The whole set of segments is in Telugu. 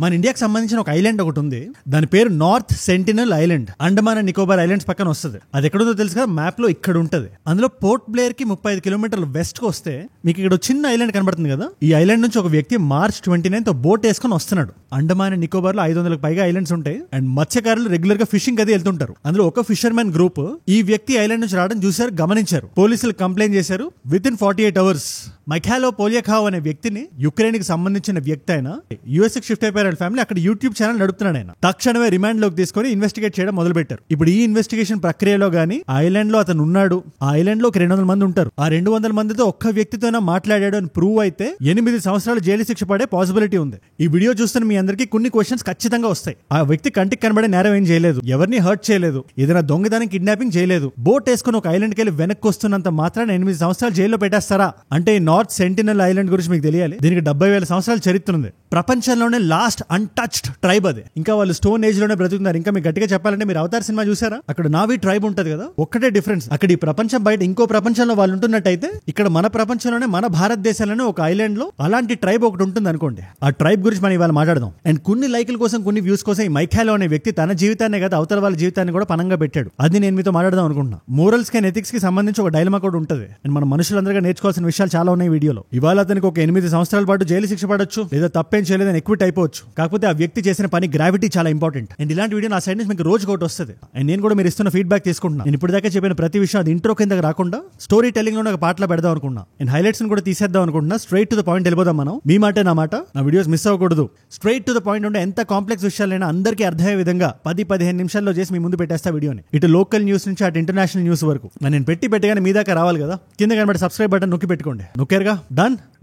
మన ఇండియాకి సంబంధించిన ఒక ఐలాండ్ ఒకటి ఉంది. దాని పేరు north sentinel island. Andaman and Nicobar islands పక్కన వస్తుంది. అది ఎక్కడుందో తెలుసు కదా, మ్యాప్ లో ఇక్కడ ఉంటది. అందులో పోర్ట్ బ్లేర్ కి 35 కిలోమీటర్లు వెస్ట్ కు వస్తే మీకు ఇక్కడ చిన్న ఐలాండ్ కనబడుతుంది కదా. ఈ ఐలాండ్ నుంచి ఒక వ్యక్తి మార్చ్ 29 బోట్ వేసుకొని వస్తున్నాడు. అండమాన్ అండ్ నికోబార్ లో 500కు పైగా ఐలాండ్స్ ఉంటాయి. అండ్ మత్స్యకారులు రెగ్యులర్ గా ఫిషింగ్ అది వెళ్తుంటారు. అందులో ఒక ఫిషర్మెన్ గ్రూప్ ఈ వ్యక్తి ఐలాండ్ నుంచి రావడం చూశారు, గమనించారు. పోలీసులు కంప్లైంట్ చేశారు. విత్ ఇన్ 48 అవర్స్ మైఖాలో పోలియాఖావ్ అనే వ్యక్తిని, యుక్రెయిన్ కి సంబంధించిన వ్యక్తి అయిన, యుఎస్ కి షిఫ్ట్ అయిపోయారు ఫ్యామిలీ. అక్కడ యూట్యూబ్ ఛానల్ నడుపుతున్నాడు ఆయన. తక్షణమే రిమాండ్ లోకి తీసుకొని ఇన్వెస్టిగేట్ చేయడం మొదలు పెట్టారు. ఇప్పుడు ఈ ఇన్వెస్టిగేషన్ ప్రక్రియలో గానీ ఆ ఐలాండ్ లో అతను ఉన్నాడు, ఆ ఐలాండ్ లో ఒక 200 మంది ఉంటారు, ఆ 200 మందితో ఒక్క వ్యక్తితోనే మాట్లాడాడు అని ప్రూవ్ అయితే 8 సంవత్సరాలు జైలు శిక్ష పడే పాసిబిలిటీ ఉంది. ఈ వీడియో చూస్తున్న మీ అందరికీ కొన్ని క్వశ్చన్స్ ఖచ్చితంగా వస్తాయి. ఆ వ్యక్తి కంటికి కనబడే నేరం ఏం చేయలేదు, ఎవరిని హర్ట్ చేయలేదు, ఏదైనా దొంగదానికి కిడ్నాపింగ్ చేయలేదు, బోట్ వేసుకుని ఒక ఐలాండ్కి వెళ్ళి వెనక్కి వస్తున్నంత మాత్రాన 8 సంవత్సరాలు జైల్లో పెట్టేస్తారా అంటే ఈ నార్త్ సెంటినల్ ఐలాండ్ గురించి మీకు తెలియాలి. దీనికి 70,000 సంవత్సరాల చరిత్ర ఉంది. ప్రపంచంలోనే లాస్ట్ అన్టచ్డ్ ట్రైబ్ అది. ఇంకా వాళ్ళు స్టోన్ ఏజ్ లోనే బ్రతుకుతున్నారు. ఇంకా మీకు గట్టిగా చెప్పాలంటే మీరు అవతార్ సినిమా చూసారా? అక్కడ నావి ట్రైబ్ ఉంటది కదా, ఒక్కటే డిఫరెన్స్. అక్కడ ఈ ప్రపంచం బయట ఇంకో ప్రపంచంలో వాళ్ళు ఉంటున్నట్టయితే ఇక్కడ మన ప్రపంచంలోనే, మన భారతదేశంలోనే ఒక ఐలాండ్ లో అలాంటి ట్రైబ్ ఒకటి ఉంటుంది అనుకోండి. ఆ ట్రైబ్ గురించి మనం ఇవాళ మాట్లాడదాం. అండ్ కొన్ని లైకుల కోసం, కొన్ని వ్యూస్ కోసం ఈ మైఖాలో అనే వ్యక్తి తన జీవితాన్ని కదా అవతల వాళ్ళ జీవితాన్ని కూడా పనంగా పెట్టాడు. అది నేను మీతో మాట్లాడదాం అనుకుంటున్నా. మోరల్స్ కి, ఎథిక్స్ కి సంబంధించి ఒక డైలమా కూడా ఉంటుంది. అండ్ మన మనుషులందరిగా నేర్చుకోవాల్సిన విషయాలు చాలా ఉన్నాయి వీడియోలో. ఇవాళ అతనికి ఒక 8 సంవత్సరాల పాటు జైలు శిక్ష పడొచ్చు, లేదా తప్పేం చేయలేదని ఎక్విట్ అయిపోవచ్చు. కాకపోతే ఆ వ్యక్తి చేసిన పని గ్రావిటీ చాలా ఇంపార్టెంట్. అండ్ ఇలాంటి వీడియో నా సైడ్ నుంచి మీకు రోజు ఒకటి వస్తుంది. అండ్ నేను కూడా మీరు ఇస్తున్న ఫీడ్బ్యాక్ తీసుకుంటున్నా. నేను ఇప్పుడు దాకా చెప్పిన ప్రతి విషయం అది ఇంట్రో కింద రాకుండా స్టోరీ టెల్లింగ్ లో ఒక పాటలో పెడదాం అనుకున్నా. అండ్ హైలైట్స్ కూడా తీసేద్దాం అనుకుంటున్నా. స్ట్రైట్ టు ద పాయింట్ వెళ్ళిపోదాం మనం. మీ మాట నా మాట, నా వీడియోస్ మిస్ అవ్వకూడదు. స్ట్రైట్ టు ద పాయింట్ ఉంటే ఎంత కాంప్లెక్స్ విషయాలైనా అందరికీ అర్థమయ్యే విధంగా 10-15 నిమిషాల్లో చేసి మీ ముందు పెట్టేస్తా వీడియోని. ఇటు లోకల్ న్యూస్ నుంచి అటు ఇంటర్నేషనల్ న్యూస్ వరకు నేను పెట్టగానే మీ దాకా రావాలి కదా. కింద కనబడే సబ్స్క్రైబ్ బటన్ నొక్కి పెట్టుకోండి. నొక్కారుగా,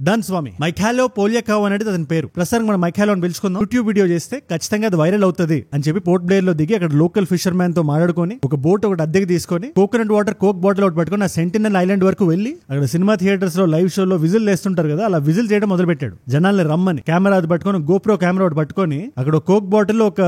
డన్ స్వామి. మైఖాలో పోలియాఖావ్ అనేది అతని పేరు. ప్రస్తుతం మనం మైఖాలో అని పిలుచుకుందాం. యూట్యూబ్ వీడియో చేస్తే ఖచ్చితంగా అది వైరల్ అవుతుంది అని చెప్పి పోర్ట్ బ్లేర్ లో దిగి అక్కడ లోకల్ ఫిషర్ మ్యాన్ తో మాట్లాడుకొని ఒక బోట్ ఒకటి అద్దెకి తీసుకొని కోకోనట్ వాటర్ కోక్ బాటిల్ ఒకటి పట్టుకొని ఆ సెంటినల్ ఐలాండ్ వరకు వెళ్లి అక్కడ సినిమా థియేటర్స్ లో లైవ్ షోలో విజిల్ వేస్తుంటారు కదా, అలా విజిల్ చేయడం మొదలు పెట్టాడు. జనాల్ని రమ్మని కెమెరా అది పట్టుకొని, గోప్రో కెమెరా ఒకటి పట్టుకొని అక్కడ కోక్ బాటిల్ లో ఒక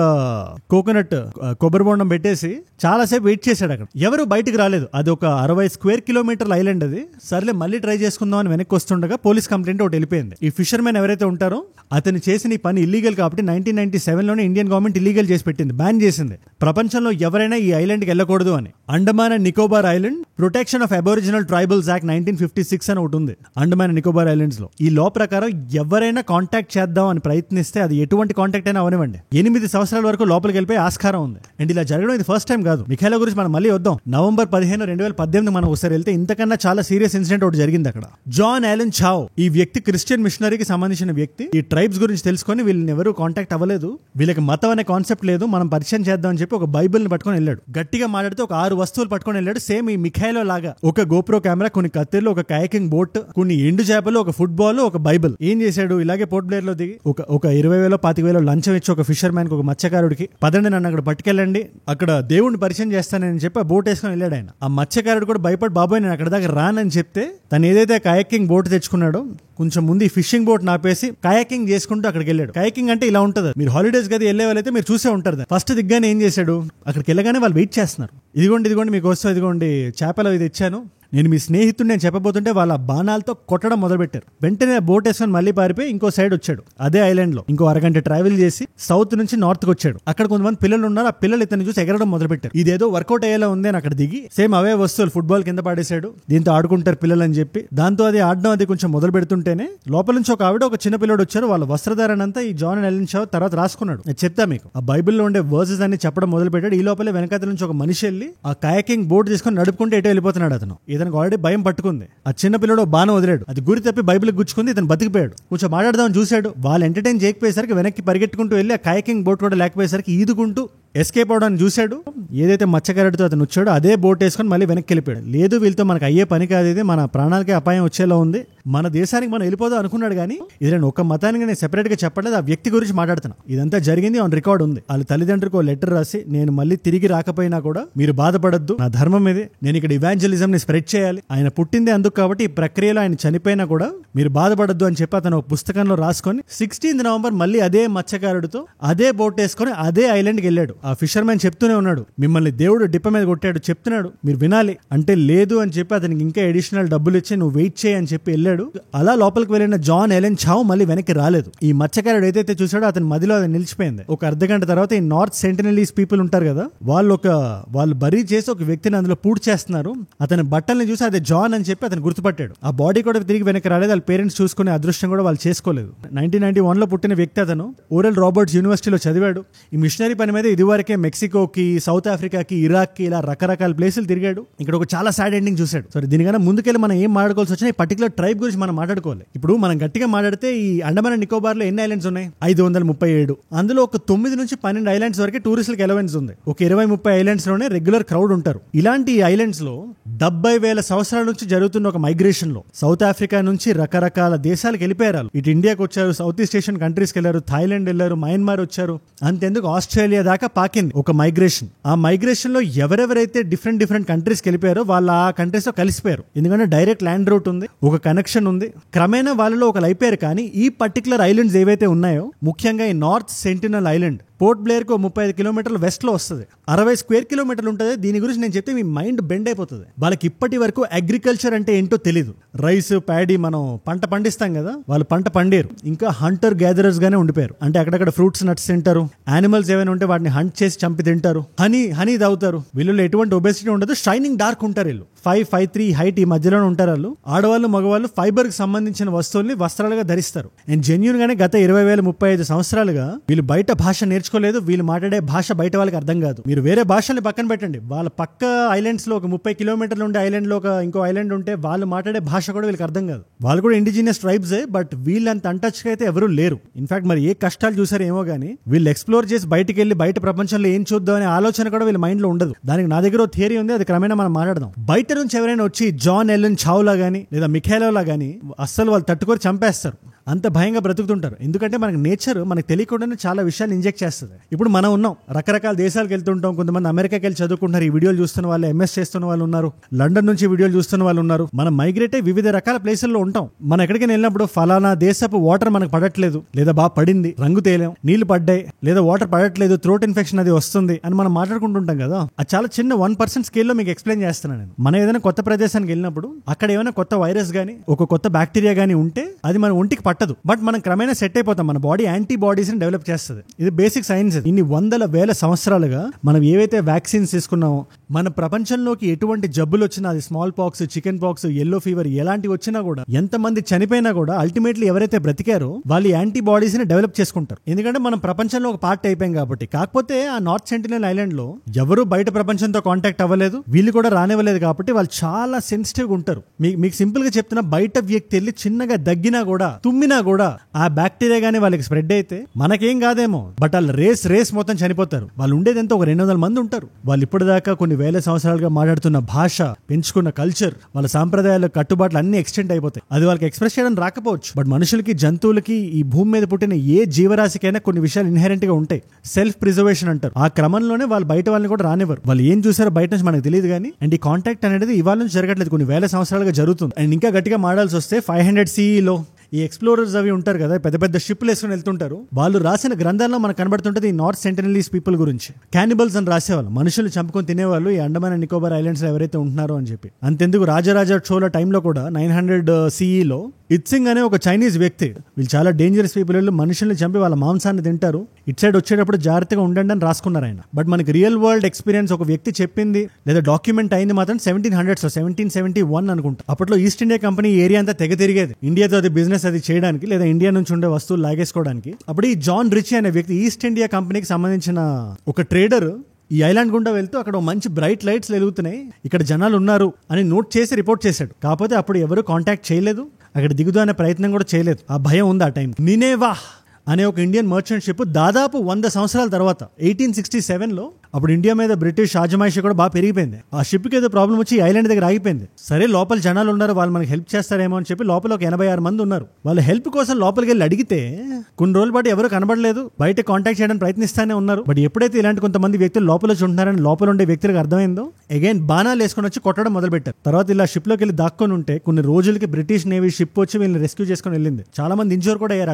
కోకోనట్ కొబ్బరి బొండం పెట్టేసి చాలాసేపు వెయిట్ చేశాడు. అక్కడ ఎవరు బయటకు రాలేదు. అది ఒక 60 స్క్వేర్ కిలోమీటర్ల ఐలాండ్ అది. సర్లే మళ్ళీ ట్రై చేసుకుందాం అని వెనక్కి వస్తుండగా పోలీస్ కంప్లైంట్ ఒకటి వెళ్ళిపోయింది. ఈ ఫిషర్ మ్యాన్ ఎవరైతే ఉంటారో అతను చేసిన ఈ పని ఇల్లీగల్ కాబట్టి 1997 లోనే ఇండియన్ గవర్నమెంట్ ఇల్లీగల్ చేసి పెట్టింది, బ్యాన్ చేసింది. ప్రపంచంలో ఎవరైనా ఈ ఐలాండ్ కి వెళ్ళకూడదు అని. Andaman and Nicobar island protection of Aboriginal tribals act 1956 అని ఒకటి ఉంది అండమాన్ అండ్ నికోబార్ ఐలాండ్స్ లో. ఈ లా ప్రకారం ఎవరైనా కాంటాక్ట్ చేద్దాం అని ప్రయత్నిస్తే అది ఎటువంటి కాంటాక్ట్ అయినా అవనివ్వండి, 8 సంవత్సరాల వరకు లోపలికి వెళ్ళిపోయి ఆస్కారం ఉంది. అండ్ ఇలా జరగడం ఇది ఫస్ట్ టైం కాదు. మిఖాయిలో గురించి మనం మళ్ళీ వద్దాం. నవంబర్ 15, 2018 మనం ఒకసారి వెళ్తే ఇంతకన్నా చాలా సీరియస్ ఇన్సిడెంట్ ఒకటి జరిగింది అక్కడ. జాన్ ఆలన్ చావ్ ఈ వ్యక్తి క్రిస్టియన్ మిషనరీకి సంబంధించిన వ్యక్తి. ఈ ట్రైబ్స్ గురించి తెలుసుకొని వీళ్ళని ఎవరు కాంటాక్ట్ అవ్వలేదు, వీళ్ళకి మతం అనే కాన్సెప్ట్ లేదు, మనం పరిచయం చేద్దాం అని చెప్పి ఒక బైబిల్ ని పట్టుకొని వెళ్ళాడు. గట్టిగా మాట్లాడితే ఒక 6 వస్తువులు పట్టుకొని వెళ్ళాడు. సేమ్ ఈ మిఖాయిలో లాగా ఒక గోప్రో కెమెరా, కొన్ని కత్తెర్లు, ఒక కయాకింగ్ బోట్, కొన్ని ఎండు చేపలు, ఒక ఫుట్బాల్, ఒక బైబిల్. ఏం చేశాడు? ఇలాగే పోర్ట్ బ్లేర్ లో దిగి ఒక 20,000 25,000 లంచం ఇచ్చి ఒక ఫిషర్ మ్యాన్ ఒక మత్స్యకారుడికి, పదండి నన్ను అక్కడ పట్టుకెళ్ళండి, అక్కడ దేవుడిని పరిచయం చేస్తానని చెప్పి ఆ బోట్ వేసుకొని వెళ్ళాడు ఆయన. ఆ మత్స్యకారుడు కూడా భయపడి, బాబోయ్ నేను అక్కడ దాకా రానని చెప్తే తను ఏదైతే కయాకింగ్ బోట్ తెచ్చుకున్నాడో కొంచెం ముందు ఈ ఫిషింగ్ బోట్ నాపేసి కయాకింగ్ చేసుకుంటూ అక్కడికి వెళ్ళాడు. కయాకింగ్ అంటే ఇలా ఉంటుంది. మీరు హాలిడేస్ గది వెళ్ళే వాళ్ళైతే మీరు చూసే ఉంటారు. ఫస్ట్ దిగ్గానే ఏం చేశాడు, అక్కడికి వెళ్ళగానే వాళ్ళు వెయిట్ చేస్తున్నారు. ఇదిగోండి మీకోసం, ఇదిగోండి చేపలు ఇది ఇచ్చాను, నేను మీ స్నేహితుడు నేను చెప్పబోతుంటే వాళ్ళ బాణాలతో కొట్టడం మొదలు పెట్టారు. వెంటనే బోట్ వేసుకొని మళ్ళీ పారిపోయి ఇంకో సైడ్ వచ్చాడు. అదే ఐలాండ్ లో ఇంకో అరగంట ట్రావెల్ చేసి సౌత్ నుంచి నార్త్ కి వచ్చాడు. అక్కడ కొంతమంది పిల్లలు ఉన్నారు. ఆ పిల్లలు ఇతను చూసి ఎగరడం మొదలు పెట్టారు. ఇదేదో వర్కౌట్ అయ్యేలా ఉంది అని అక్కడ దిగి సేమ్ అవే వస్తువులు ఫుట్బాల్ కింద పాడేశాడు. దీంతో ఆడుకుంటారు పిల్లలు అని చెప్పి దాంతో అది ఆడడం అది కొంచెం మొదలు పెడుతుంటేనే లోపల నుంచి ఒక ఆవిడ, ఒక చిన్న పిల్లడు వచ్చారు. వాళ్ళ వస్త్రధారణ అంతా ఈ జాన్ ఆలన్ చావ్ తర్వాత రాసుకున్నాడు. చెప్తా మీకు ఆ బైబిల్లో ఉండే వర్సెస్ అన్ని చెప్పడం మొదలు పెట్టాడు. ఈ లోపలే వెనకాల నుంచి ఒక మనిషి వెళ్ళి ఆ కయాకింగ్ బోట్ తీసుకొని నడుపుకుంటే ఎటో వెళ్ళిపోతున్నాడు. అతను ఇతనికి ఆల్రెడీ భయం పట్టుకుంది. ఆ చిన్న పిల్లడు బాణం వదిలాడు. అది గురి తప్పి బైబిల్ గుచ్చుకుంది. ఇతను బతికిపోయాడు. కొంచెం మాట్లాడదామని చూశాడు. వాళ్ళు ఎంటర్టైన్ చేయకపోయేసరికి వెనక్కి పరిగెట్టుకుంటూ వెళ్ళి ఆ కయాకింగ్ బోట్ కూడా లేకపోయేసరికి ఈదుకుంటూ ఎస్కేప్ అవడానికి చూశాడు. ఏదైతే మత్స్యకారుడితో అతను వచ్చాడో అదే బోట్ వేసుకొని మళ్ళీ వెనక్కి వెళ్ళిపోయాడు. లేదు వీళ్ళతో మనకు అయ్యే పని కాదు, ఇది మన ప్రాణాలకే అపాయం వచ్చేలా ఉంది, మన దేశానికి మనం వెళ్ళిపోదాం అనుకున్నాడు. కానీ ఇది నేను ఒక మతానికి నేను సెపరేట్ గా చెప్పలేదు, ఆ వ్యక్తి గురించి మాట్లాడుతున్నా. ఇదంతా జరిగింది, ఆన్ రికార్డ్ ఉంది. వాళ్ళ తల్లిదండ్రులకు లెటర్ రాసి, నేను మళ్ళీ తిరిగి రాకపోయినా కూడా మీరు బాధపడద్దు, నా ధర్మం ఇది, నేను ఇక్కడ ఇవాంజలిజం ని స్ప్రెడ్ చేయాలి, ఆయన పుట్టింది అందుకు కాబట్టి ఈ ప్రక్రియలో ఆయన చనిపోయినా కూడా మీరు బాధపడద్దు అని చెప్పి అతను ఒక పుస్తకంలో రాసుకొని 16 నవంబర్ మళ్ళీ అదే మత్స్యకారుడితో అదే బోట్ వేసుకొని అదే ఐలాండ్కి వెళ్ళాడు. ఆ ఫిషర్మెన్ చెప్తూనే ఉన్నాడు, మిమ్మల్ని దేవుడు డిప్ప మీద కొట్టాడు చెప్తున్నాడు, మీరు వినాలి అంటే లేదు అని చెప్పి అతనికి ఇంకా అడిషనల్ డబ్బులు ఇచ్చి నువ్వు వెయిట్ చేయి అని చెప్పి వెళ్ళాడు. అలా లోపలికి వెళ్ళిన జాన్ ఎలెన్ చావ్ మళ్ళీ వెనక్కి రాలేదు. ఈ మత్స్యకారుడు ఏదైతే చూసాడో అతని మదిలో అది నిలిచిపోయింది. ఒక అర్ధగంట తర్వాత ఈ నార్త్ సెంటినలీస్ పీపుల్ ఉంటారు కదా, వాళ్ళు బరీ చేసి ఒక వ్యక్తిని అందులో పూర్తి చేస్తున్నారు. అతని బట్టల్ని చూసి అదే జాన్ అని చెప్పి అతను గుర్తుపట్టాడు. ఆ బాడీ కూడా తిరిగి వెనక్కి రాలేదు. వాళ్ళ పేరెంట్స్ చూసుకునే అదృష్టం కూడా వాళ్ళు చేసుకోలేదు. 1991లో పుట్టిన వ్యక్తి అతను. ఓరల్ రాబర్ట్స్ యూనివర్సిటీలో చదివాడు. ఈ మిషనరీ పని మీద ఇదివరకే మెక్సికోకి, సౌత్ ఆఫ్రికాకి, ఇరాక్కి ఇలా రకరకాల ప్లేసులు తిరిగాడు. ఇక్కడ ఒక చాలా సాడ్ ఎండింగ్ చూశాడు. సరే, దీనికన్నా ముందుకెళ్ళి మనం ఏం మాట్లాడుకోవాల్సి వచ్చినా ఈ పర్టికులర్ ట్రైబ్ గురించి మనం మాట్లాడుకోవాలి. ఇప్పుడు మనం గట్టిగా మాట్లాడితే ఈ అండమాన్ నికోబార్ లో ఎన్ని ఐలాండ్స్ ఉన్నాయి? 537. అందులో ఒక 9 నుంచి 12 ఐలాండ్స్ వరకు టూరిస్టులకు ఎలవెన్స్ ఉంది. ఒక 20-30 ఐలాండ్స్ లోనే రెగ్యులర్ క్రౌడ్ ఉంటారు. ఇలాంటి ఐలాండ్స్ లో 70,000 సంవత్సరాల నుంచి జరుగుతున్న ఒక మైగ్రేషన్ లో సౌత్ ఆఫ్రికా నుంచి రకరకాల దేశాలకు వెళ్ళిపోయారు. ఇటు ఇండియాకి వచ్చారు, సౌత్ ఈస్ట్ ఏషియన్ కంట్రీస్కి వెళ్ళారు, థాయిలాండ్ వెళ్ళారు, మయన్మార్ వచ్చారు, అంతెందుకు ఆస్ట్రేలియా దాకా పాకింది ఒక మైగ్రేషన్. ఆ మైగ్రేషన్ లో ఎవరెవరైతే డిఫరెంట్ కంట్రీస్కి వెళ్ళిపోయారో వాళ్ళు ఆ కంట్రీస్ లో కలిసిపోయారు. ఎందుకంటే డైరెక్ట్ ల్యాండ్ రూట్ ఉంది, ఒక కనెక్షన్ ఉంది. క్రమేణా వాళ్ళలో ఒకరు అయిపోయారు. కానీ ఈ పర్టికులర్ ఐలాండ్స్ ఏవైతే ఉన్నాయో, ముఖ్యంగా ఈ north sentinel island port Blair కు 35 కిలోమీటర్ల వెస్ట్ లో వస్తుంది. 60 స్క్వేర్ కిలోమీటర్లు ఉంటుంది. దీని గురించి నేను చెప్తే మీ మైండ్ బెండ్ అయిపోతుంది. వాళ్ళకి ఇప్పటి వరకు అగ్రికల్చర్ అంటే ఏంటో తెలీదు. రైస్, ప్యాడీ, మనం పంట పండిస్తాం కదా, వాళ్ళు పంట పండేరు. ఇంకా హంటర్ గ్యాదరర్స్ గానే ఉండిపోయారు. అంటే అక్కడక్కడ ఫ్రూట్స్, నట్స్ తింటారు. యానిమల్స్ ఏమైనా ఉంటే వాటిని హంట్ చేసి చంపి తింటారు. హనీ తాగుతారు. వీళ్ళు ఎటువంటి ఒబెసిటీ ఉండదు. షైనింగ్ డార్క్ ఉంటారు. వీళ్ళు 5'3" హైట్ ఈ మధ్యలోనే ఉంటారు. వాళ్ళు ఆడవాళ్ళు, మగవాళ్ళు ఫైబర్ కి సంబంధించిన వస్తువుల్ని వస్త్రాలుగా ధరిస్తారు. అండ్ జెన్యూన్ గానే గత 20,035 సంవత్సరాలుగా వీళ్ళు బయట భాష నేర్చుకోలేదు. వీళ్ళు మాట్లాడే భాష బయట వాళ్ళకి అర్థం కాదు. మీరు వేరే భాషల్ని పక్కన పెట్టండి, వాళ్ళ పక్క ఐలాండ్స్ లో ఒక 30 కిలోమీటర్లు ఉండే ఐలాండ్ లో ఇంకో ఐలాండ్ ఉంటే వాళ్ళు మాట్లాడే భాష కూడా వీళ్ళకి అర్థం కాదు. వాళ్ళు కూడా ఇండిజినియస్ ట్రైబ్సే, బట్ వీళ్ళంత అన్టచ్ గా అయితే ఎవరు లేరు. ఇన్ఫాక్ట్ మరి ఏ కష్టాలు చూసారో ఏమో గానీ వీళ్ళు ఎక్స్ప్లోర్ చేసి బయటకు వెళ్ళి బయట ప్రపంచంలో ఏం చూద్దాం అనే ఆలోచన కూడా వీళ్ళ మైండ్ లో ఉండదు. దానికి నా దగ్గర థియరీ ఉంది, అది క్రమేణా మనం మాట్లాడదాం. బయట నుంచి ఎవరైనా వచ్చి జాన్ ఎలెన్ చావ్లా గానీ లేదా మిఖేలోలా గానీ అస్సలు వాళ్ళు తట్టుకొని చంపేస్తారు. అంత భయంగా బ్రతుకుతుంటారు. ఎందుకంటే మనకి నేచర్ మనకు తెలియకుండానే చాలా విషయాలు ఇంజెక్ట్ చేస్తుంది. ఇప్పుడు మనం ఉన్నాం, రకరకాల దేశాలకు వెళ్తుంటాం. కొంతమంది అమెరికాకి వెళ్ళి చదువుకుంటున్నారు. ఈ వీడియోలు చూస్తున్న వాళ్ళు, ఎంఎస్ చేస్తున్న వాళ్ళు ఉన్నారు. లండన్ నుంచి వీడియోలు చూస్తున్న వాళ్ళు ఉన్నారు. మనం మైగ్రేట్ అయ్యి వివిధ రకాల ప్లేసుల్లో ఉంటాం. మనం ఎక్కడికి వెళ్ళినప్పుడు ఫలానా దేశపు వాటర్ మనకు పడట్లేదు, లేదా బాగా పడింది, రంగు తేలేం, నీళ్లు పడ్డాయి, లేదా వాటర్ పడట్లేదు, థ్రోట్ ఇన్ఫెక్షన్ అది వస్తుంది అని మనం మాట్లాడుకుంటుంటాం కదా. అది చాలా చిన్న 1% స్కేల్లో మీకు ఎక్స్ప్లెయిన్ చేస్తున్నాను నేను. మనం ఏదైనా కొత్త ప్రదేశానికి వెళ్ళినప్పుడు అక్కడ ఏమైనా కొత్త వైరస్ గానీ, ఒక కొత్త బ్యాక్టీరియా గానీ ఉంటే అది మన ఒంటికి పట్టదు. బట్ మనం క్రమేణా సెట్ అయిపోతాం. మన బాడీ యాంటీబాడీస్ ని డెవలప్ చేస్తుంది. ఇది బేసిక్ సైన్స్. ఇన్ని 100,000 సంవత్సరాలుగా మనం ఏవైతే వ్యాక్సిన్స్ తీసుకున్నామో, మన ప్రపంచంలోకి ఎటువంటి జబ్బులు వచ్చినా, అది small pox, chicken pox, yellow fever ఎలాంటివి వచ్చినా కూడా, ఎంతమంది చనిపోయినా కూడా అల్టిమేట్లీ ఎవరైతే బ్రతికారో వాళ్ళు యాంటీబాడీస్ ని డెవలప్ చేసుకుంటారు. ఎందుకంటే మనం ప్రపంచంలో ఒక పార్ట్ అయిపోయాం కాబట్టి. కాకపోతే ఆ నార్త్ సెంటినల్ ఐలాండ్ లో ఎవరు బయట ప్రపంచంతో కాంటాక్ట్ అవ్వలేదు, వీళ్ళు కూడా రానివ్వలేదు కాబట్టి వాళ్ళు చాలా సెన్సిటివ్ గా ఉంటారు. మీకు సింపుల్ గా చెప్తున్నా, బయట వ్యక్తి వెళ్ళి చిన్నగా దగ్గినా కూడా, తుమ్మినా కూడా ఆ బ్యాక్టీరియా గానీ వాళ్ళకి స్ప్రెడ్ అయితే మనకేం కాదేమో, బట్ వాళ్ళు రేస్ మొత్తం చనిపోతారు. వాళ్ళు ఉండేది ఎంత, ఒక 200 మంది ఉంటారు. వాళ్ళు ఇప్పటిదాకా కొన్ని వేల సంవత్సరాలుగా మాట్లాడుతున్న భాష, పెంచుకున్న కల్చర్, వాళ్ళ సాంప్రదాయాలు, కట్టుబాట్లు అన్ని ఎక్స్టెండ్ అయిపోతాయి. అది వాళ్ళకి ఎక్స్ప్రెస్ చేయడం రాకపోవచ్చు, బట్ మనుషులకి, జంతువులకి, ఈ భూమి మీద పుట్టిన ఏ జీవరాశికైనా కొన్ని విషయాలు ఇన్హెరెంట్ గా ఉంటాయి. సెల్ఫ్ ప్రిజర్వేషన్ అంటారు. ఆ క్రమంలోనే వాళ్ళు బయట వాళ్ళని కూడా రానివ్వరు. వాళ్ళు ఏం చూసారో బయట నుంచి మనకు తెలియదు కానీ, అండ్ ఈ కాంటాక్ట్ అనేది ఇవాళ నుంచి జరగట్లేదు, కొన్ని వేల సంవత్సరాలుగా జరుగుతుంది. అండ్ ఇంకా గట్టిగా మాడాల్సి వస్తే 500 CE ఈ ఎక్స్ప్లోరర్స్ అవి ఉంటారు కదా, పెద్ద షిప్లు వేసుకుని వెళ్తుంటారు. వాళ్ళు రాసిన గ్రంథాల్లో మనకు కనబడుతుంటది ఈ నార్త్ సెంటినలీస్ పీపుల్ గురించి. క్యానిబల్స్ అని రాసేవాళ్ళు, మనుషులు చంపుకొని తినేవాళ్ళు ఈ అండమాన్ అండ్ నికోబార్ ఐలాండ్స్ లో ఎవరైతే ఉంటున్నారో అని చెప్పి. అంతెందుకు రాజరాజ చోళ టైంలో కూడా 900 CE ఇత్సింగ్ అనే ఒక చైనీస్ వ్యక్తి, వీళ్ళు చాలా డేంజరస్ పీపుల్, వీళ్ళు మనుషుల్ని చంపి వాళ్ళ మాంసాన్ని తింటారు, ఇట్ సైడ్ వచ్చేటప్పుడు జాగ్రత్తగా ఉండండి అని రాసుకున్నారు ఆయన. బట్ మనకి రియల్ వరల్డ్ ఎక్స్పీరియన్స్ ఒక వ్యక్తి చెప్పింది లేదా డాక్యుమెంట్ అయింది మాత్రం 1700s 1771 అనుకుంటా. అప్పట్లో ఈస్ట్ ఇండియా కంపెనీ ఏరియా అంతా తెగ తిరిగేది ఇండియాతో అది బిజినెస్ అది చేయడానికి, లేదా ఇండియా నుంచి ఉండే వస్తువులు లాగేసుకోవడానికి. అప్పుడు ఈ జాన్ రిచీ అనే వ్యక్తి ఈస్ట్ ఇండియా కంపెనీకి సంబంధించిన ఒక ట్రేడర్ ఈ ఐలాండ్ గుండా వెళ్తూ అక్కడ మంచి బ్రైట్ లైట్స్ వెలుగుతున్నాయి, ఇక్కడ జనాలు ఉన్నారు అని నోట్ చేసి రిపోర్ట్ చేశాడు. కాకపోతే అప్పుడు ఎవరు కాంటాక్ట్ చేయలేదు, అక్కడ దిగుదు అనే ప్రయత్నం కూడా చేయలేదు. ఆ భయం ఉంది ఆ టైం. నినేవా అనే ఒక ఇండియన్ మర్చెంట్ షిప్ దాదాపు 100 సంవత్సరాల తర్వాత 1867 అప్పుడు ఇండియా మీద బ్రిటిష్ ఆజమాయిషి కూడా బాగా పెరిగిపోయింది. ఆ షిప్ కి ఏదో ప్రాబ్లం వచ్చి ఐలాండ్ దగ్గర ఆగిపోయింది. సరే లోపల జనాలు ఉన్నారు, వాళ్ళు మనకి హెల్ప్ చేస్తారేమో అని చెప్పి లోపల ఒక 86 మంది ఉన్నారు. వాళ్ళ హెల్ప్ కోసం లోపలికి వెళ్ళి అడిగితే కొన్ని రోజుల పాటు ఎవరు కనబడలేదు. బయట కాంటాక్ట్ చేయడానికి ప్రయత్నిస్తానే ఉన్నారు. బట్ ఎప్పుడైతే ఇలాంటి కొంతమంది వ్యక్తులు లోపల ఉంటున్నారని లోపల ఉండే వ్యక్తులకు అర్థమైందో అగైన్ బాణాలు వేసుకొని వచ్చి కొట్టడం మొదలు పెట్టారు. తర్వాత ఇలా షిప్ లోకి వెళ్ళి దాక్కొని ఉంటే కొన్ని రోజులకి బ్రిటిష్ నేవీ షిప్ వచ్చి వీళ్ళని రెస్క్యూ చేసుకుని వెళ్ళింది. చాలా మంది ఇంజూర్ కూడా అయ్యారు.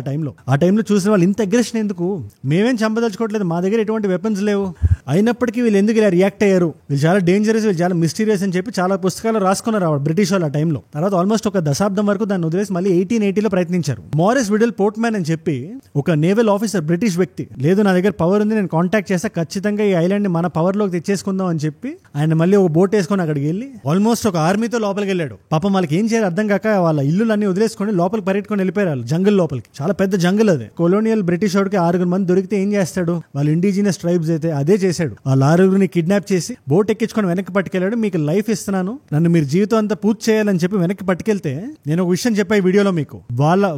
ఆ టైంలో చూసిన వాళ్ళు ఇంత అగ్రెషన్ ఎందుకు, మేమేం చంపదలుచుకోవట్లేదు, మా దగ్గర ఎటువంటి వెపన్స్ లేవు, అయినప్పటికీ వీళ్ళు ఎందుకు ఇలా రియాక్ట్ అయ్యారు, వీళ్ళు చాలా డేంజరస్, వీళ్ళు చాలా మిస్టీరియస్ అని చెప్పి చాలా పుస్తకాలు రాసుకున్నారు బ్రిటిష్ వాళ్ళు ఆ టైంలో. తర్వాత ఆల్మోస్ట్ ఒక దశాబ్దం వరకు దాన్ని వదిలేసి మళ్ళీ 1880లో ప్రయత్నించారు. మారిస్ విడల్ పోర్ట్మ్యాన్ అని చెప్పి ఒక నేవల్ ఆఫీసర్, బ్రిటిష్ వ్యక్తి, లేదు నా దగ్గర పవర్ ఉంది, నేను కాంటాక్ట్ చేస్తే ఖచ్చితంగా ఈ ఐలాండ్ ని మన పవర్ లోకి తెచ్చేసుకుందాం అని చెప్పి ఆయన మళ్ళీ ఒక బోట్ వేసుకొని అక్కడికి వెళ్ళి ఆల్మోస్ట్ ఒక ఆర్మీతో లోపలికి వెళ్ళాడు. పాపం వాళ్ళకి ఏం చేయాలి అర్థం కాక వాళ్ళ ఇల్లులన్నీ వదిలేసుకొని లోపలికి పరిగెట్టుకొని వెళ్ళిపోయారు జంగిల్ లోపలికి. చాలా పెద్ద జంగిల్ అది. కొలోనియల్ బ్రిటిష్ వాడికి 6 మంది దొరికితే ఏం చేస్తాడు, వాళ్ళు ఇండిజినస్ ట్రైబ్స్ అయితే అదే చేశాడు. వాళ్ళ 6 కిడ్నాప్ చేసి బోట్ ఎక్కించుకొని వెనక్కి పట్టుకెళ్ళాడు. మీకు లైఫ్ ఇస్తున్నాను, నన్ను మీరు జీవితం అంతా పూర్తి చేయాలని చెప్పి వెనక్కి పట్టుకెళ్తే నేను ఒక విషయం చెప్పా ఈ వీడియోలో మీకు,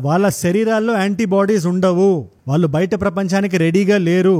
వాళ్ళ శరీరాల్లో యాంటీబాడీస్ ఉండవు, వాళ్ళు బయట ప్రపంచానికి రెడీగా లేరు.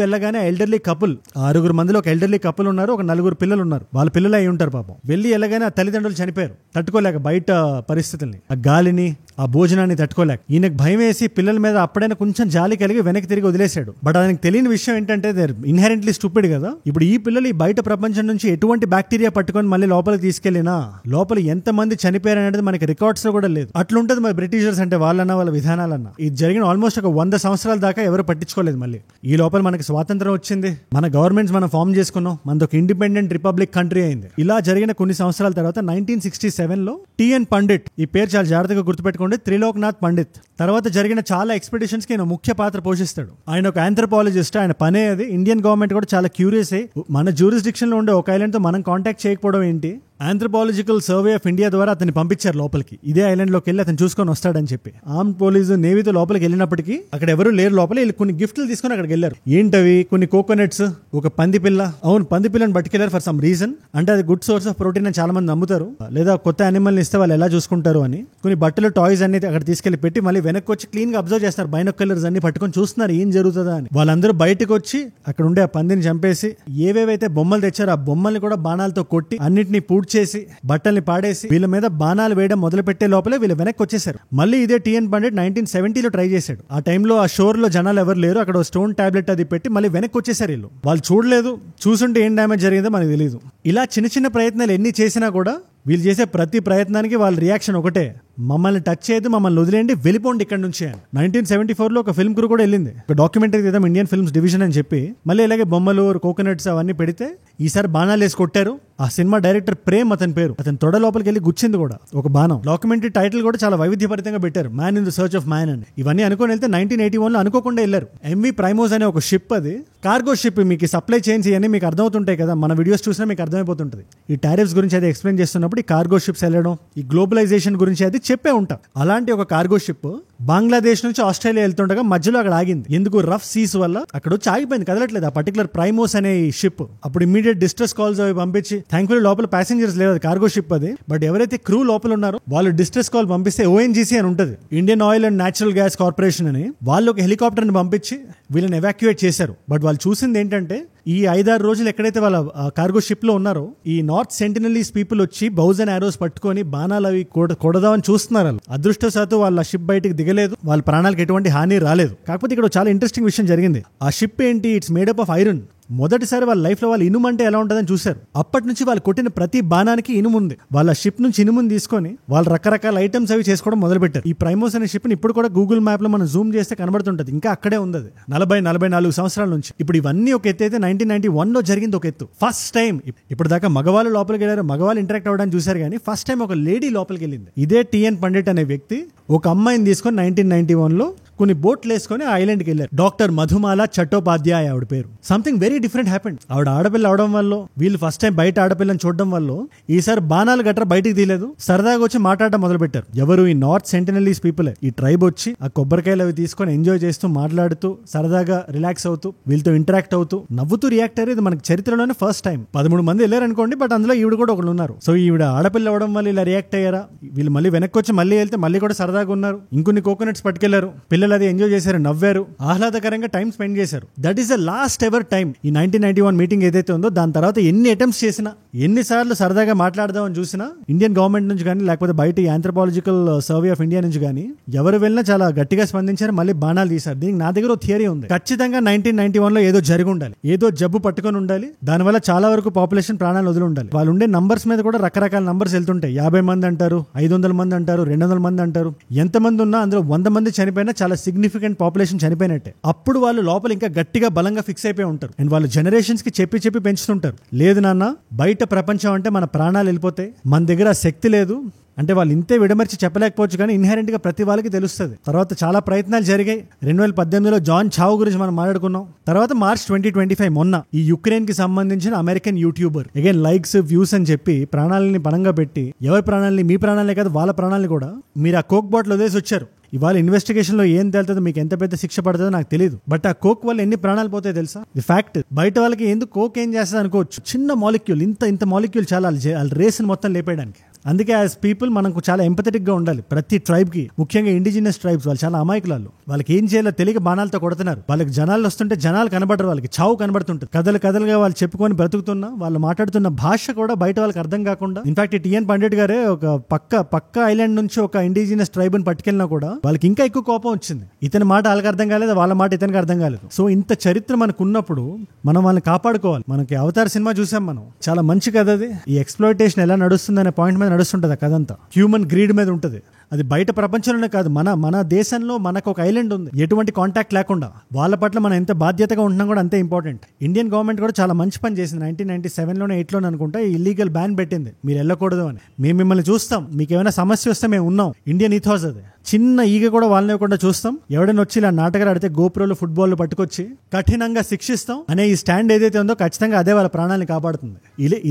వెళ్ళగానే ఎల్డర్లీ కపుల్, 6 మందిలో ఒక ఎల్డర్లీ కపుల్ ఉన్నారు, ఒక 4 పిల్లలు ఉన్నారు, వాళ్ళ పిల్లలు అయి ఉంటారు పాపం. వెళ్ళగానే ఆ తల్లిదండ్రులు చనిపోయారు, తట్టుకోలేక బయట పరిస్థితుల్ని, ఆ గాలిని, ఆ భోజనాన్ని తట్టుకోలేక. ఈయనకు భయం వేసి పిల్లల మీద అప్పుడైనా కొంచెం జాలి కలిగి వెనక్కి తిరిగి వదిలేశాడు. బట్ ఆయనకు తెలియని విషయం ఏంటంటే ఇన్హెరెంట్లీ స్టూపిడ్ కదా. ఇప్పుడు ఈ పిల్లలు ఈ బయట ప్రపంచం నుంచి ఎటువంటి బ్యాక్టీరియా పట్టుకొని మళ్ళీ లోపలికి తీసుకెళ్లినా లోపల ఎంత మంది చనిపోయారు అనేది మనకి రికార్డ్స్ లో కూడా లేదు. అట్లుంటది మరి బ్రిటిషర్స్ అంటే, వాళ్ళన్నా వాళ్ళ విధానాలన్నా. ఇది జరిగిన ఆల్మోస్ట్ ఒక 100 సంవత్సరాల దాకా ఎవరు పట్టించుకోలేదు. మళ్ళీ ఈ లోపల మనకి స్వాతంత్రం వచ్చింది, మన గవర్నమెంట్స్ మనం ఫామ్ చేసుకున్నాం, మనది ఒక ఇండిపెండెంట్ రిపబ్లిక్ కంట్రీ అయింది. ఇలా జరిగిన కొన్ని సంవత్సరాల తర్వాత 1967లో టిఎన్ పండిట్, ఈ పేరు చాలా జాగ్రత్తగా గుర్తుపెట్టుకోండి, త్రిలోక్నాథ్ పండిత్ తర్వాత జరిగిన చాలా ఎక్స్పెడిషన్స్ కి ఆయన ముఖ్య పాత్ర పోషిస్తాడు. ఆయన ఒక ఆంథ్రోపాలజిస్ట్, ఆయన పనే అది. ఇండియన్ గవర్నమెంట్ కూడా చాలా క్యూరియస్ అయ్యి మన జ్యూరిస్డిక్షన్ లో ఉండే ఒక ఐలాండ్ తో మనం కాంటాక్ట్ చేయకపోవడం ఏంటి, ఆంథ్రోపాలజికల్ సర్వే ఆఫ్ ఇండియా ద్వారా అతన్ని పంపించారు లోపలికి, ఇదే ఐలాండ్ లోకి వెళ్ళి అతను చూసుకొని వస్తాడని చెప్పి. ఆర్మ్డ్ పోలీసు నేవీతో లోపలికి వెళ్ళినప్పటికీ అక్కడ ఎవరు లేరు. లోపల వీళ్ళు కొన్ని గిఫ్ట్లు తీసుకొని అక్కడికి వెళ్ళారు. ఏంటవి, కొన్ని కోకోనట్స్, ఒక పంది పిల్ల. అవును, పంది పిల్లని పట్టుకెళ్లారు ఫర్ సమ్ రీజన్, అంటే అది గుడ్ సోర్స్ ఆఫ్ ప్రోటీన్ అని చాలా మంది నమ్ముతారు, లేదా కొత్త యానిమల్ ఇస్తే వాళ్ళు ఎలా చూసుకుంటారు అని. కొన్ని బట్టలు, టాయ్స్ అన్ని అక్కడ తీసుకెళ్లి పెట్టి మళ్ళీ వెనక్కి వచ్చి క్లీన్ గా అబ్జర్వ్ చేస్తారు, బైనోక్యులర్స్ అన్ని పట్టుకొని చూస్తున్నారు ఏం జరుగుతుందా అని. వాళ్ళందరూ బయటకు వచ్చి అక్కడ ఉండే ఆ పందిని చంపేసి ఏవేవైతే బొమ్మలు తెచ్చారో ఆ బొమ్మల్ని కూడా బాణాలతో కొట్టి అన్నిటిని పూడ్ చేసి బట్టల్ని పాడేసి వీళ్ళ మీద బాణాలు వేయడం మొదలు పెట్టే లోపలే వీళ్ళు వెనక్కి వచ్చేసారు. మళ్ళీ ఇదే టిఎన్ పండిట్ 1970లో ట్రై చేశాడు. ఆ టైంలో ఆ షోర్ లో జనాలు ఎవరు లేరు, అక్కడ స్టోన్ టాబ్లెట్ అది పెట్టి మళ్ళీ వెనక్కి వచ్చేసారు. వాళ్ళు చూడలేదు, చూసుంటే ఏం డ్యామేజ్ జరిగిందో మనకు తెలియదు. ఇలా చిన్న ప్రయత్నాలు ఎన్ని చేసినా కూడా వీళ్ళు చేసే ప్రతి ప్రయత్నానికి వాళ్ళ రియాక్షన్ ఒకటే, మమ్మల్ని టచ్ చేయదు, మమ్మల్ని వదిలేయండి, వెళ్ళిపోండి ఇక్కడ నుంచి అని. 1974లో ఒక ఫిల్మ్ క్రూ కూడా వెళ్ళింది, ఒక డాక్యుమెంటరీ తీద్దాం ఇండియన్ ఫిల్మ్స్ డివిజన్ అని చెప్పి. మళ్ళీ ఇలాగే బొమ్మలు, కోకోనట్స్ అవన్నీ పెడితే ఈసారి బాణాలు వేసి కొట్టారు. ఆ సినిమా డైరెక్టర్ ప్రేమ్ అతని పేరు, అతని తొడ లోపలికి వెళ్ళి గుచ్చింది కూడా ఒక బాణం. డాక్యుమెంటరీ టైటిల్ కూడా చాలా వైవిధ్యభరితంగా పెట్టారు, man in the search of man అని. ఇవన్నీ అనుకుని వెళ్తే 1981లో అనుకోకుండా వెళ్ళారు. ఎంవి ప్రైమోస్ అనే ఒక షిప్, అది కార్గో షిప్. మీకు సప్లై చైన్స్ ఇవన్నీ మీకు అర్థమవుతుంటాయి కదా, మన వీడియోస్ చూసినా మీకు అర్థమైపోతుంటది. ఈ టారిఫ్స్ గురించి అది ఎక్స్ప్లెయిన్ చేస్తున్నప్పుడు ఈ కార్గో షిప్స్ వెళ్ళడం, ఈ గ్లోబలైజేషన్ గురించి అది చెప్పే ఉంటాం. అలాంటి ఒక కార్గో షిప్ బంగ్లాదేశ్ నుంచి ఆస్ట్రేలియా వెళ్తుండగా మధ్యలో అక్కడ ఆగింది. ఎందుకు, రఫ్ సీస్ వల్ల అక్కడ వచ్చి ఆగిపోయింది, కదలట్లేదు ఆ పర్టికులర్ ప్రైమోస్ అనే షిప్. అప్పుడు ఇమీడియట్ డిస్ట్రెస్ కాల్స్ అవి పంపించి, థ్యాంక్ఫుల్లీ లోపల ప్యాసింజర్స్ లేదు, అది కార్గో షిప్ అది. బట్ ఎవరైతే క్రూ లోపల ఉన్నారో వాళ్ళు డిస్ట్రెస్ కాల్ పంపిస్తే ఓఎన్జీసీ అని ఉంటుంది, Indian oil and natural gas corporation అని, వాళ్ళు ఒక హెలికాప్టర్ ని పంపించి వీళ్ళని ఎవాక్యుయేట్ చేశారు. బట్ వాళ్ళు చూసింది ఏంటంటే, ఈ 5-6 రోజులు ఎక్కడైతే వాళ్ళ కార్గో షిప్ లో ఉన్నారో ఈ నార్త్ సెంటినలీస్ పీపుల్ వచ్చి బౌజ్ అండ్ ఆరోస్ పట్టుకొని బాణాలు అవి కొడదామని చూస్తున్నారు. అదృష్టవశాత్తు వాళ్ళ షిప్ బయటికి దిగలేదు, వాళ్ళ ప్రాణాలకు ఎటువంటి హాని రాలేదు. కాకపోతే ఇక్కడ చాలా ఇంట్రెస్టింగ్ విషయం జరిగింది. ఆ షిప్ ఏంటి, ఇట్స్ మేడప్ ఆఫ్ ఐరన్. మొదటిసారి వాళ్ళ లైఫ్ లో వాళ్ళు ఇనుము అంటే ఎలా ఉంటుందని చూశారు. అప్పటి నుంచి వాళ్ళు కొట్టిన ప్రతి బాణానికి ఇనుము ఉంది. వాళ్ళ షిప్ నుంచి ఇనుముని తీసుకొని వాళ్ళు రకరకాల ఐటమ్స్ అవి చేసుకోవడం మొదలు పెట్టారు. ఈ ప్రైమోస్ అనే షిప్ ని ఇప్పుడు కూడా గూగుల్ మ్యాప్ లో మనం జూమ్ చేస్తే కనబడుతుంటది, ఇంకా అక్కడే ఉంది 40-44 సంవత్సరాల నుంచి. ఇప్పుడు ఇవన్నీ ఒక ఎత్తు అయితే 1991లో జరిగింది ఒక ఎత్తు. ఫస్ట్ టైం ఇప్పుడు దాకా మగవాళ్ళు లోపలికి వెళ్ళారు, మగవాళ్ళు ఇంటరాక్ట్ అవ్వడానికి చూశారు, కానీ ఫస్ట్ టైం ఒక లేడీ లోపలికి వెళ్ళింది. ఇదే టిఎన్ పండిట్ అనే వ్యక్తి ఒక అమ్మాయిని తీసుకొని 1991లో కొన్ని బోట్లు వేసుకొని ఆ ఐలాండ్కి వెళ్ళారు. డాక్టర్ మధుమాల చట్టోపాధ్యాయ ఆవిడ పేరు. Something very different happened. ఆవిడ ఆడపిల్ల అవడం వల్ల, వీళ్ళు ఫస్ట్ టైం బయట ఆడపిల్లని చూడడం వల్ల ఈసారి బాణాలు గట్రా బయటికి తీయలేదు, సరదాగా వచ్చి మాట్లాడడం మొదలు పెట్టారు. ఎవరు, ఈ నార్త్ సెంటినలీస్ పీపుల్. ఈ ట్రైబ్ వచ్చి ఆ కొబ్బరికాయలు అవి తీసుకొని ఎంజాయ్ చేస్తూ, మాట్లాడుతూ, సరదాగా రిలాక్స్ అవుతూ, వీళ్ళతో ఇంటరాక్ట్ అవుతూ, నవ్వుతూ రియాక్ట్ అయ్యేది మనకి చరిత్రలోనే ఫస్ట్ టైం. 13 మంది వెళ్ళారు అనుకోండి, బట్ అందులో ఈవిడ కూడా ఒకళ్ళు ఉన్నారు. సో ఈవిడ ఆడపిల్ల అవడం వల్ల ఇలా రియాక్ట్ అయ్యారా, వీళ్ళు మళ్ళీ వెనక్కి వచ్చి మళ్ళీ వెళ్తే మళ్ళీ కూడా సరదాగా ఉన్నారు. ఇంకొన్ని కోకోనట్స్ పట్టుకెళ్లారు, పిల్లలు పిల్లలు అది ఎంజాయ్ చేశారు, నవ్వారు, ఆహ్లాదకరంగా టైం స్పెండ్ చేశారు. That is the last ever time. ఈ 1991 మీటింగ్ ఏదైతే ఉందో దాని తర్వాత ఎన్ని అటెంప్ట్స్ చేసినా, ఎన్నిసార్లు సరదాగా మాట్లాడదామని చూసినా ఇండియన్ గవర్నమెంట్ నుంచి కానీ లేకపోతే బయట ఆంథ్రోపాలజికల్ సర్వే ఆఫ్ ఇండియా నుంచి కానీ ఎవరు వెళ్ళినా చాలా గట్టిగా స్పందించారు, మళ్ళీ బాణాలు తీశారు. దీనికి నా దగ్గర థియరీ ఉంది. ఖచ్చితంగా 1991 లో ఏదో జరిగి ఉండాలి, ఏదో జబ్బు పట్టుకొని ఉండాలి, దానివల్ల చాలా వరకు పాపులేషన్ ప్రాణాలు వదిలి ఉండాలి. వాళ్ళు ఉండే నంబర్స్ మీద కూడా రకరకాల నంబర్స్ వెళ్తుంటాయి. 50 మంది అంటారు, 500 మంది అంటారు, 200 మంది అంటారు. ఎంతమంది ఉన్నా అందులో 100 మంది చనిపోయినా చాలా సిగ్నిఫికెంట్ పాపులేషన్ చనిపోయినట్టే. అప్పుడు వాళ్ళు లోపల ఇంకా గట్టిగా బలంగా ఫిక్స్ అయిపోయి ఉంటారు. అండ్ వాళ్ళు జనరేషన్స్ కి చెప్పి చెప్పి పెంచుతుంటారు, లేదు నాన్న బయట ప్రపంచం అంటే మన ప్రాణాలు వెళ్ళిపోతాయి, మన దగ్గర ఆ శక్తి లేదు అంటే. వాళ్ళు ఇంతే విడమర్చి చెప్పలేకపోవచ్చు కానీ ఇన్హెరెంట్ గా ప్రతి వాళ్ళకి తెలుస్తుంది. తర్వాత చాలా ప్రయత్నాలు జరిగాయి. 2018లో జాన్ చావ్ గురించి మనం మాట్లాడుకున్నాం. తర్వాత మార్చ్ 2025 మొన్న ఈ యుక్రెయిన్ కి సంబంధించిన American YouTuber again likes views అని చెప్పి ప్రాణాలని పణంగా పెట్టి, ఎవరి ప్రాణాలని, మీ ప్రాణాలనే కాదు వాళ్ళ ప్రాణాలని కూడా మీరు ఆ కోక్ బాటిల్ వదిలేసి వచ్చారు. ఇవాళ ఇన్వెస్టిగేషన్ లో ఏం తేలుతుందో, మీకు ఎంత పెద్ద శిక్ష పడుతుందో నాకు తెలియదు. బట్ ఆ కోక్ వల్ల ఎన్ని ప్రాణాలు పోతాయి తెలుసా? The fact. బయట వాళ్ళకి ఎందుకు కోక్ ఏం చేస్తుంది అనుకోవచ్చు, చిన్న మాలిక్యూల్, ఇంత మాలిక్యూల్ చాలా వాళ్ళ రేస్ మొత్తం లేపేయడానికి. అందుకే యాజ్ పీపుల్ మనకు చాలా ఎంపథెటిక్ గా ఉండాలి. ప్రతి ట్రైబ్ కి, ముఖ్యంగా ఇండిజినస్ ట్రైబ్స్, వాళ్ళు చాలా అమాయకులు. వాళ్ళకి ఏం చేయాలో తెలియక బాణాలతో కొడుతున్నారు. వాళ్ళకి జనాలు వస్తుంటే జనాలు కనబడరు, వాళ్ళకి చావు కనబడుతుంటుంది. కథలుగా వాళ్ళు చెప్పుకొని బ్రతుకుతున్నా, వాళ్ళు మాట్లాడుతున్న భాష కూడా బయట వాళ్ళకి అర్థం కాకుండా. ఇన్ఫాక్ట్ టిఎన్ పండిట్ గారే ఒక పక్క ఐలాండ్ నుంచి ఒక ఇండిజినస్ ట్రైబ్ ని పట్టుకెళ్ళినా కూడా వాళ్ళకి ఇంకా ఎక్కువ కోపం వచ్చింది. ఇతని మాట వాళ్ళకి అర్థం కాలేదు, వాళ్ళ మాట ఇతనికి అర్థం కాలేదు. సో ఇంత చరిత్ర మనకు ఉన్నప్పుడు మనం వాళ్ళని కాపాడుకోవాలి. మనకి అవతార్ సినిమా చూసాం మనం, చాలా మంచి కథ అది. ఈ ఎక్స్ప్లాయిటేషన్ ఎలా నడుస్తుంది అనే పాయింట్ మీద నడుస్తుంటది ఆ కథ అంతా. హ్యూమన్ గ్రీడ్ మీద ఉంటది. అది బయట ప్రపంచంలోనే కాదు, మన దేశంలో మనకు ఒక ఐలాండ్ ఉంది, ఎటువంటి కాంటాక్ట్ లేకుండా. వాళ్ళ పట్ల మనం ఎంత బాధ్యతగా ఉంటున్నాం కూడా అంతే ఇంపార్టెంట్. ఇండియన్ గవర్నమెంట్ కూడా చాలా మంచి పని చేసింది. 1997లోనే 8లోనే అనుకుంటా ఇల్లీగల్ బ్యాన్ పెట్టింది, మీరు వెళ్ళకూడదు అని. మేము మిమ్మల్ని చూస్తాం, మీకు ఏమైనా సమస్య వస్తే మేము ఉన్నాం. ఇండియన్ ఈథోస్ అది. చిన్న ఈగ కూడా వాళ్ళని ఇవ్వకుండా చూస్తాం. ఎవడైనా వచ్చి ఇలా నాటకాలు ఆడితే గోపురాలు, ఫుట్బాల్ పట్టుకొచ్చి కఠినంగా శిక్షిస్తాం అనే ఈ స్టాండ్ ఏదైతే ఉందో ఖచ్చితంగా అదే వాళ్ళ ప్రాణాలను కాపాడుతుంది.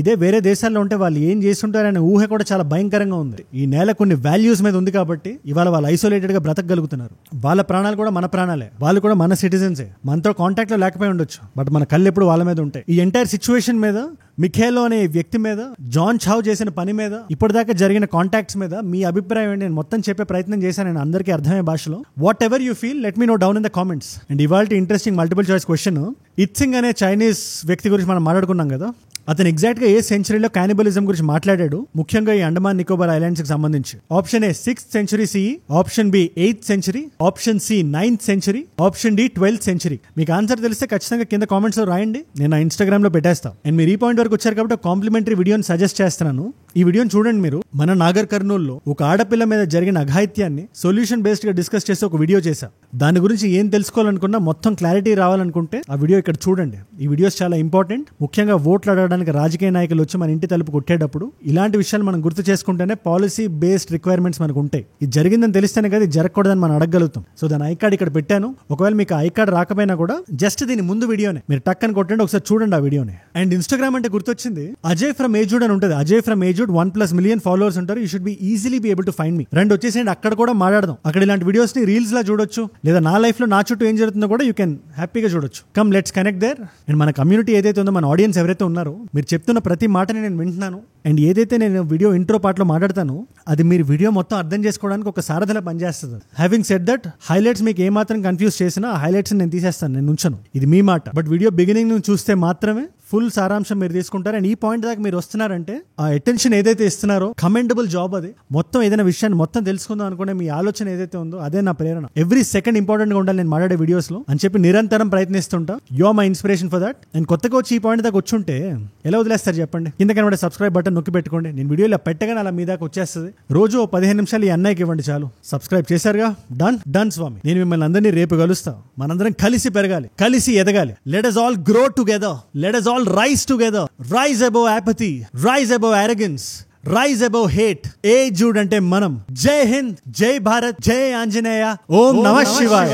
ఇదే వేరే దేశాల్లో ఉంటే వాళ్ళు ఏం చేస్తుంటారనే ఊహ కూడా చాలా భయంకరంగా ఉంది. ఈ నేల కొన్ని వాల్యూస్ మీద ఉంది కాబట్టి ఇవాళ వాళ్ళు ఐసోలేటెడ్ గా బ్రతకగలుగుతున్నారు. వాళ్ళ ప్రాణాలు కూడా మన ప్రాణాలే, వాళ్ళు కూడా మన సిటిజన్సే. మనతో కాంటాక్ట్ లో లేకపోయి ఉండొచ్చు, బట్ మన కళ్ళు ఎప్పుడు వాళ్ళ మీద ఉంటాయి. ఈ ఎంటైర్ సిచ్యువేషన్ మీద, మిఖేలో అనే వ్యక్తి మీద, జాన్ చావ్ చేసిన పని మీద, ఇప్పటిదాకా జరిగిన కాంటాక్ట్స్ మీద మీ అభిప్రాయం ఏంటి? నేను మొత్తం చెప్పే ప్రయత్నం చేశాను నేను అందరికీ అర్థమయ్యే భాషలో. Whatever you feel, let me know down in the comments. And ఇవాళ interesting multiple choice question, Itsing అనే చైనీస్ వ్యక్తి గురించి మనం మాట్లాడుకున్నాం కదా. అతను ఎగ్జాక్ట్ గా ఏ సెంచరీలో క్యానిబలిజం గురించి మాట్లాడాడు, ముఖ్యంగా ఈ అండమాన్ నికోబార్ ఐలాండ్స్ కి సంబంధించి? Option A 6th century CE, option B 8th century, option C 9th century, option D 12th century. మీకు ఆన్సర్ తెలిస్తే ఖచ్చితంగా కింద కామెంట్స్ లో రాయండి, నేను నా ఇన్స్టాగ్రామ్ లో పెట్టేస్తాను. అండ్ మీరు ఈ పాయింట్ వరకు వచ్చారు కాబట్టి కాంప్లిమెంటరీ వీడియోని సజెస్ట్ చేస్తున్నాను. ఈ వీడియోని చూడండి. మీరు మన నాగర్ కర్నూల్లో ఒక ఆడపిల్ల మీద జరిగిన అఘాయిత్యాన్ని సొల్యూషన్ బేస్డ్ గా డిస్కస్ చేసి ఒక వీడియో చేశా. దాని గురించి ఏం తెలుసుకోవాలనుకున్నా, మొత్తం క్లారిటీ రావాలనుకుంటే ఆ వీడియో ఇక్కడ చూడండి. ఈ వీడియోస్ చాలా ఇంపార్టెంట్. ముఖ్యంగా ఓట్లు అడగడానికి రాజకీయ నాయకులు వచ్చి మన ఇంటి తలుపు కొట్టేటప్పుడు ఇలాంటి విషయాలు మనం గుర్తు చేసుకుంటేనే పాలసీ బేస్డ్ రిక్వైర్మెంట్స్ మనకు ఉంటాయి. ఇది జరిగిందని తెలిస్తేనే కదా ఇది జరగకూడదని మనం అడగలుగుతాం. సో దాని ఐ కార్డ్ ఇక్కడ పెట్టాను. ఒకవేళ మీకు ఐ కార్డ్ రాకపోయినా కూడా జస్ట్ దీని ముందు వీడియోనే మీరు టక్ అని కొట్టండి, ఒకసారి చూడండి ఆ వీడియోని. అండ్ ఇన్స్టాగ్రామ్ అంటే గుర్తొచ్చింది, అజయ్ ఫ్రమ్ ఏజుడ్ అని ఉంటుంది. అజయ్ ఫ్రమ్ ఏజుడ్ 1+ million ఫాలోవర్స్ ఉంటారు. You should be easily be able to find me. రెండు వచ్చేసేయండి, అక్కడ కూడా మాట్లాడదాం. అక్కడ ఇలాంటి వీడియోస్ ని రీల్స్ లా చూడొచ్చు, లేదా నా లైఫ్ లో నా చుట్టూ ఏం జరుగుతుందో కూడా యూ కెన్ హ్యాపీగా చూడొచ్చు. Come let's connect there. And మన కమ్యూనిటీ ఏదైతే ఉందో, మన ఆడియన్స్ ఎవరైతే ఉన్నారో, మీరు చెప్తున్న ప్రతి మాటని నేను వింటున్నాను. అండ్ ఏదైతే నేను వీడియో ఇంట్రో పార్ట్లో మాట్లాడతాను అది మీరు వీడియో మొత్తం అర్థం చేసుకోవడానికి ఒక సారథిలా పనిచేస్తుంది. హ్యావింగ్ సెడ్ దట్, హైలైట్స్ మీకు ఏమాత్రం కన్ఫ్యూజ్ చేసినా ఆ హైలైట్స్ నేను తీసేస్తాను, నేను ఉంచను. ఇది మీ మాట. బట్ వీడియో బిగినింగ్ నుంచి చూస్తే మాత్రమే ఫుల్ సారాంశం మీరు తీసుకుంటారు. అండ్ ఈ పాయింట్ దాకా మీరు వస్తున్నారంటే ఆ అటెన్షన్ ఏదైతే ఇస్తున్నారో కమెండబుల్ జాబ్ అది. మొత్తం ఏదైనా విషయాన్ని మొత్తం తెలుసుకుందాం అనుకునే మీ ఆలోచన ఏదైతే ఉందో అదే నా ప్రేరణ. ఎవ్రీ సెకండ్ ఇంపార్టెంట్ గా ఉండాలి నేను మాట్లాడే వీడియోస్ లో అని చెప్పి నిరంతరం ప్రయత్నిస్తుంటా. You are my inspiration for that. And కొత్తగా వచ్చి ఈ పాయింట్ దాకా వచ్చుంటే ఎలా వదిలేస్తారు చెప్పండి? కింద కనబడే సబ్స్క్రైబ్ బటన్ నొక్కి పెట్టుకోండి. నేను వీడియో ఇలా పెట్టగానే అలా మీ దాకా వచ్చేస్తుంది. రోజు 15 నిమిషాలు ఈ అన్నయ్యకి ఇవ్వండి చాలు. సబ్స్క్రైబ్ చేశారుగా, డన్ స్వామి. నేను మిమ్మల్ని అందరినీ రేపు కలుస్తా. మనందరం కలిసి పెరగాలి, కలిసి ఎదగాలి. Let us all grow together. Let us all rise together. Rise above apathy. Rise above arrogance. Rise above hate. ఏజుడ్ అంటే మనం. జై హింద్, జై భారత్, జై ఆంజనేయ. ఓం నమః శివాయ.